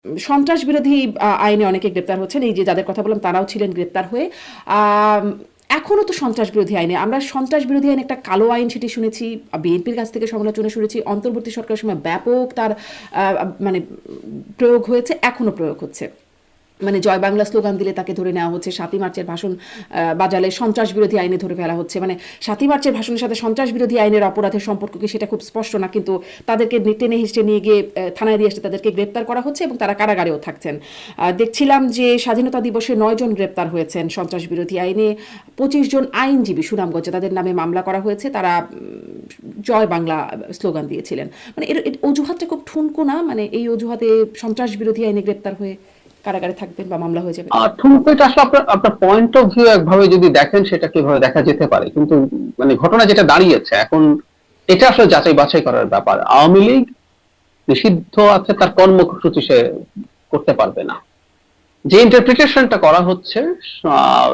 সন্ত্রাস বিরোধী আইনে অনেকে গ্রেপ্তার হচ্ছেন। এই যে যাদের কথা বললাম তারাও ছিলেন গ্রেপ্তার হয়ে। আম এখনো তো সন্ত্রাস বিরোধী আইনে আমরা সন্ত্রাস বিরোধী আইন একটা কালো আইন সেটি শুনেছি। বিএনপির কাছ থেকে সমালোচনা শুনেছি। অন্তর্বর্তী সরকারের সময় ব্যাপক তার মানে প্রয়োগ হয়েছে, এখনো প্রয়োগ হচ্ছে। মানে জয় বাংলা স্লোগান দিলে তাকে ধরে নেওয়া হচ্ছে, ৭ই মার্চের ভাষণ বাজালে সন্ত্রাস বিরোধী আইনে ধরে ফেলা হচ্ছে। মানে ৭ই মার্চের ভাষণের সাথে সন্ত্রাস বিরোধী আইনের অপরাধের সম্পর্ক কি সেটা খুব স্পষ্ট না, কিন্তু তাদেরকে টেনে হিসেবে নিয়ে গিয়ে থানায় দিয়ে আসতে তাদেরকে গ্রেপ্তার করা হচ্ছে এবং তারা কারাগারেও থাকছেন। দেখছিলাম যে স্বাধীনতা দিবসে ৯ জন গ্রেপ্তার হয়েছেন সন্ত্রাস বিরোধী আইনে। ২৫ জন আইনজীবী সুনামগঞ্জে তাদের নামে মামলা করা হয়েছে, তারা জয় বাংলা স্লোগান দিয়েছিলেন। মানে এর অজুহাতটা খুব ঠুনকো না? মানে এই অজুহাতে সন্ত্রাস বিরোধী আইনে গ্রেপ্তার হয়ে কারাগারে থাকবেন বা মামলা হয়ে যাবে। ঠুনকোটা আসলে আপনার আপনার পয়েন্ট অফ ভিউ একভাবে যদি দেখেন সেটা কিভাবে দেখা যেতে পারে, কিন্তু মানে ঘটনা যেটা দাঁড়িয়েছে এখন, এটা আসলে যাচাই বাছাই করার ব্যাপার। আওয়ামী লীগ নিষিদ্ধ আছে, তার কর্মসূচি সে করতে পারবে না। যে ইন্টারপ্রিটেশনটা করা হচ্ছে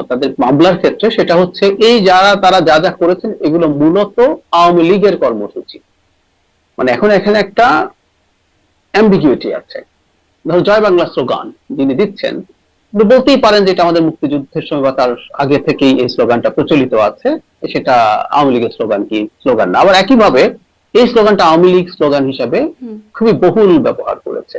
তাদের মামলার ক্ষেত্রে, সেটা হচ্ছে এই তারা যা যা করেছেন এগুলো মূলত আওয়ামী লীগের কর্মসূচি। মানে এখন এখানে একটা অ্যাম্বিগুইটি আছে। ধরো জয় বাংলা স্লোগান যিনি দিচ্ছেন, বলতেই পারেন যে এটা আমাদের মুক্তিযুদ্ধের সময় বা তার আগে থেকেই এই স্লোগানটা প্রচলিত আছে, সেটা আওয়ামী লীগের স্লোগান না। আবার একইভাবে এই স্লোগানটা আওয়ামী লীগ স্লোগান হিসাবে খুবই বহুল ব্যবহার করেছে।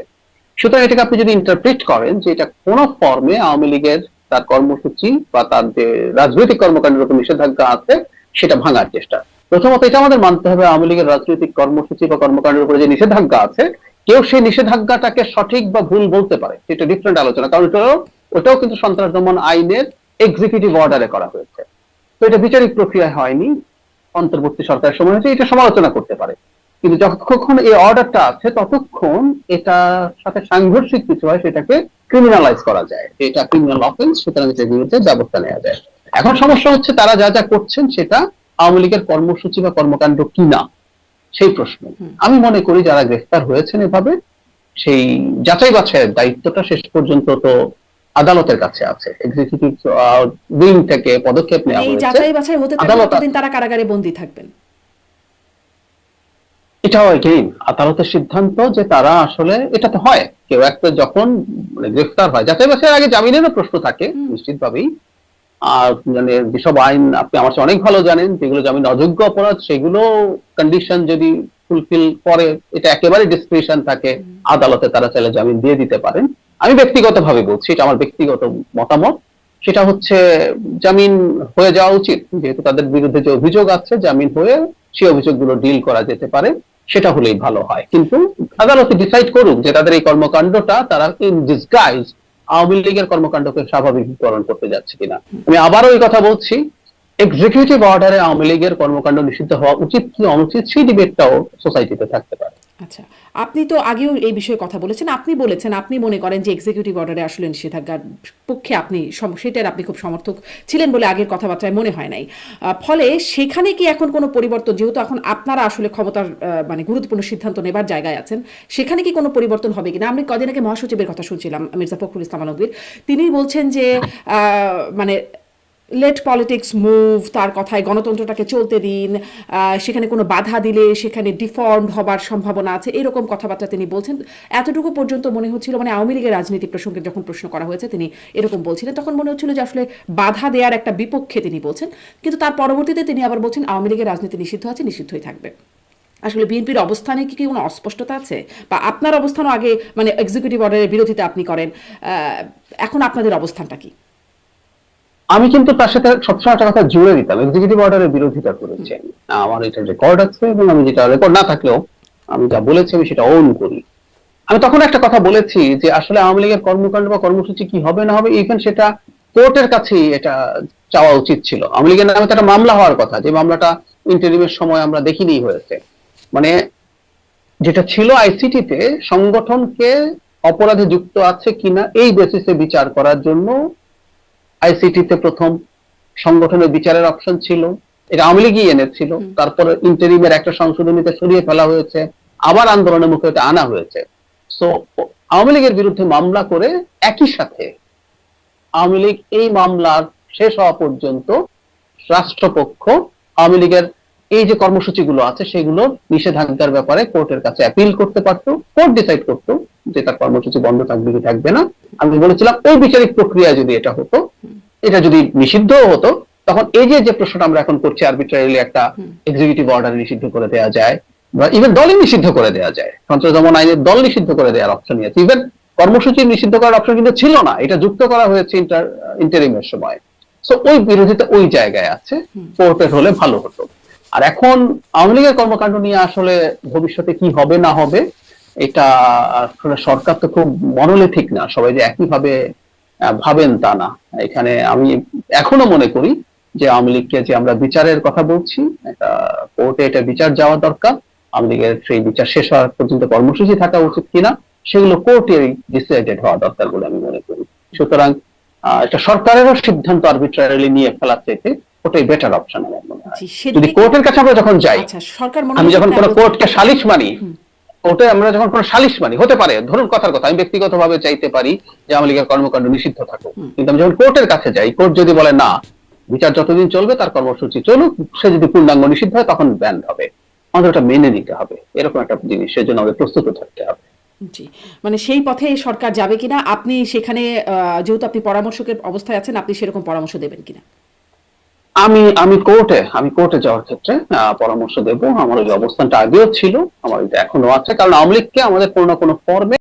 সুতরাং এটাকে আপনি যদি ইন্টারপ্রিট করেন যে এটা কোন ফর্মে আওয়ামী লীগের তার কর্মসূচি বা তার যে রাজনৈতিক কর্মকাণ্ডের উপর নিষেধাজ্ঞা আছে সেটা ভাঙার চেষ্টা। প্রথমত এটা আমাদের মানতে হবে, আওয়ামী লীগের রাজনৈতিক কর্মসূচি বা কর্মকাণ্ডের উপরে যে নিষেধাজ্ঞা আছে, কেউ সেই নিষেধাজ্ঞাটাকে সঠিক বা ভুল বলতে পারে, সেটা ডিফারেন্ট আলোচনা। কারণ ওটাও কিন্তু সন্ত্রাস দমন আইনের এক্সিকিউটিভ অর্ডারে করা হয়েছে, তো এটা বিচারিক প্রক্রিয়া হয়নি, অন্তর্বর্তী সরকারের সময় হয়েছে, এটা সমালোচনা করতে পারে। কিন্তু যতক্ষণ এই অর্ডারটা আছে ততক্ষণ এটার সাথে সাংঘর্ষিক কিছু হয় সেটাকে ক্রিমিনালাইজ করা যায়, এটা ক্রিমিনাল অফেন্স, সুতরাং এটার বিরুদ্ধে ব্যবস্থা নেওয়া যায়। এখন সমস্যা হচ্ছে তারা যা যা করছেন সেটা আওয়ামী লীগের কর্মসূচি বা কর্মকাণ্ড কিনা, সেই প্রশ্ন। আমি মনে করি যারা গ্রেফতার হয়েছেন এভাবে, সেই যাচাই বাছাইয়ের দায়িত্বটা শেষ পর্যন্ত তো আদালতের কাছে আছে। এক্সিকিউটিভ উইং থেকে পদক্ষেপ নেওয়া হয়েছে, যাচাই বাছাই হতে থাকবে, ততদিন তারা কারাগারে বন্দী থাকবেন। এটাও এগেইন আদালতের সিদ্ধান্ত যে তারা আসলে, এটা তো হয় কেউ একটা যখন মানে গ্রেফতার হয়, যাচাই বাছাইয়ের আগে জামিনেরও প্রশ্ন থাকে নিশ্চিতভাবেই। আর মানে যেসব আইন আপনি আমার চেয়ে অনেক ভালো জানেন, যেগুলো জামিন অযোগ্য অপরাধ, সেগুলো কন্ডিশন যদি ফুলফিল করে, এটা একেবারে ডিসক্রিশন থাকে, আদালতে তারা চাইলে জামিন দিয়ে দিতে পারেন। আমি ব্যক্তিগতভাবে বলছি, এটা আমার ব্যক্তিগত মতামত, সেটা হচ্ছে জামিন হয়ে যাওয়া উচিত। যেহেতু তাদের বিরুদ্ধে যে অভিযোগ আছে, জামিন হয়ে সেই অভিযোগগুলো ডিল করা যেতে পারে, সেটা হলেই ভালো হয়। কিন্তু আদালতে ডিসাইড করুক যে তাদের এই কর্মকাণ্ডটা তারা ইন ডিসগাইজ আওয়ামী লীগের কর্মকাণ্ডকে স্বাভাবিকীকরণ করতে যাচ্ছে কিনা। আমি আবারও এই কথা বলছি, এক্সিকিউটিভ অর্ডারে আওয়ামী লীগের কর্মকাণ্ড নিষিদ্ধ হওয়া উচিত কি অনুচিত, সেই ডিবেটটাও সোসাইটিতে থাকতে পারে। আচ্ছা, আপনি তো আগেও এই বিষয়ে কথা বলেছেন। আপনি বলেছেন আপনি মনে করেন যে এক্সিকিউটিভ অর্ডারে আসলে নিষেধাজ্ঞার পক্ষে আপনি সেটার আপনি খুব সমর্থক ছিলেন বলে আগের কথাবার্তায় মনে হয় নাই। ফলে সেখানে কি এখন কোনো পরিবর্তন, যেহেতু এখন আপনারা আসলে ক্ষমতার মানে গুরুত্বপূর্ণ সিদ্ধান্ত নেবার জায়গায় আছেন, সেখানে কি কোনো পরিবর্তন হবে কিনা? আমি কদিন আগে মহাসচিবের কথা শুনছিলাম, মির্জা ফখরুল ইসলাম আলমগীর, তিনি বলছেন যে মানে লেট পলিটিক্স মুভ, তার কথায় গণতন্ত্রটাকে চলতে দিন, সেখানে কোনো বাধা দিলে সেখানে ডিফর্মড হবার সম্ভাবনা আছে, এরকম কথাবার্তা তিনি বলছেন। এতটুকু পর্যন্ত মনে হচ্ছিল, মানে আওয়ামী লীগের রাজনীতি প্রসঙ্গে যখন প্রশ্ন করা হয়েছে তিনি এরকম বলছিলেন, তখন মনে হচ্ছিল যে আসলে বাধা দেওয়ার একটা বিপক্ষে তিনি বলছেন। কিন্তু তার পরবর্তীতে তিনি আবার বলছেন আওয়ামী লীগের রাজনীতি নিষিদ্ধ আছে, নিষিদ্ধই থাকবে। আসলে বিএনপির অবস্থানে কি কোনো অস্পষ্টতা আছে, বা আপনার অবস্থানও আগে মানে এক্সিকিউটিভ অর্ডারের বিরোধিতা আপনি করেন, এখন আপনাদের অবস্থানটা কি? আমি কিন্তু তার সাথে সবসময় একটা কথা জুড়ে দিতাম, এক্সিকিউটিভ অর্ডারের বিরোধিতা করেছি আমি। আমার এটা রেকর্ড আছে, এবং আমি যেটা রেকর্ড না থাকলেও আমি যা বলেছি আমি সেটা ওন করি। আমি তখন একটা কথা বলেছি যে আসলে আওয়ামী লীগের কর্মকাণ্ড বা কর্মসূচি কি হবে না হবে, ইভেন সেটা কোর্টের কাছেই এটা চাওয়া উচিত ছিল। আওয়ামী লীগের নামে তো একটা মামলা হওয়ার কথা, যে মামলাটা ইন্টারিমের সময় আমরা দেখিনি হয়েছে। মানে যেটা ছিল আইসিটিতে সংগঠনকে অপরাধে যুক্ত আছে কিনা এই বেসিসে বিচার করার জন্য আইসিটিতে প্রথম সংগঠনের বিচারের অপশন ছিল, এটা আওয়ামী লীগই এনেছিল। তারপরে ইন্টারিমের একটা সংশোধনীতে সরিয়ে ফেলা হয়েছে, আবার আন্দোলনের মুখে এটা আনা হয়েছে। সো আওয়ামী লীগের বিরুদ্ধে মামলা করে একই সাথে আওয়ামী লীগ এই মামলার শেষ হওয়া পর্যন্ত রাষ্ট্রপক্ষ আওয়ামী লীগের এই যে কর্মসূচিগুলো আছে সেগুলো নিষেধাজ্ঞার ব্যাপারে কোর্টের কাছে অ্যাপিল করতে পারতো, কোর্ট ডিসাইড করতো যে তার কর্মসূচি বন্ধ থাকবে কি থাকবে না। আমি বলেছিলাম ওই বিচারিক প্রক্রিয়া যদি এটা হতো, এটা যদি নিষিদ্ধ হতো, তখন এই যে প্রশ্নটা আমরা এখন করছি আরবিট্রারিলি একটা এক্সিকিউটিভ অর্ডার নিষিদ্ধ করে দেওয়া যায়, বা ইভেন দলই নিষিদ্ধ করে দেওয়া যায়, সন্ত্রাস দমন আইনের দল নিষিদ্ধ করে দেওয়ার অপশন আছে, ইভেন কর্মসূচি নিষিদ্ধ করার অপশন কিন্তু ছিল না, এটা যুক্ত করা হয়েছে ইন্টারিমের সময়। সো ওই বিরোধিতা ওই জায়গায় আছে, কোর্টের হলে ভালো হতো। আর এখন আওয়ামী লীগের কর্মকাণ্ড নিয়ে আসলে ভবিষ্যতে কি হবে না হবে, এটা আসলে সরকার তো খুব মনোলিথিক না, সবাই যে একইভাবে ভাবেন তা না। এখানে আমি এখনো মনে করি যে আওয়ামী লীগকে যে আমরা বিচারের কথা বলছি, এটা কোর্টে এটা বিচার যাওয়া দরকার, আওয়ামী লীগের সেই বিচার শেষ হওয়ার পর্যন্ত কর্মসূচি থাকা উচিত কিনা সেগুলো কোর্টে ডিসাইডেড হওয়া দরকার বলে আমি মনে করি। সুতরাং এটা সরকারেরও সিদ্ধান্ত আরবিট্রারিলি নিয়ে ফেলার চাইতে ওটাই বেটার অপশন আমার মনে হয়। যদি কোর্টের কাছে আমরা যখন যাই, আমি যখন কোনো কোর্টকে সালিশ মানি, কোর্টে আমরা যখন কোনো সালিশ মানি, হতে পারে ধরুন কথার কথা আমি ব্যক্তিগতভাবে চাইতে পারি যে আওয়ামী লীগের কর্মকাণ্ড নিষিদ্ধ থাকুক, কিন্তু আমি যখন কোর্টের কাছে যাই, কোর্ট যদি বলে না বিচার যতদিন চলবে তার কর্মসূচি চলুক, সে যদি পূর্ণাঙ্গ নিষিদ্ধ হয় তখন ব্যান্ড হবে, আমাদের ওটা মেনে নিতে হবে, এরকম একটা জিনিস, সেজন্য আমাদের প্রস্তুত থাকতে হবে। জি, মানে সেই পথে সরকার যাবে কিনা, আপনি সেখানে যেহেতু আপনি পরামর্শকের অবস্থায় আছেন, আপনি সেরকম পরামর্শ দেবেন কিনা? আমি কোর্টে যাওয়ার ক্ষেত্রে পরামর্শ দেব। আমার ওই অবস্থানটা আগেও ছিল, আমার এটা এখনো আছে, কারণ আওয়ামী লীগকে আমাদের কোনো না কোনো ফর্মে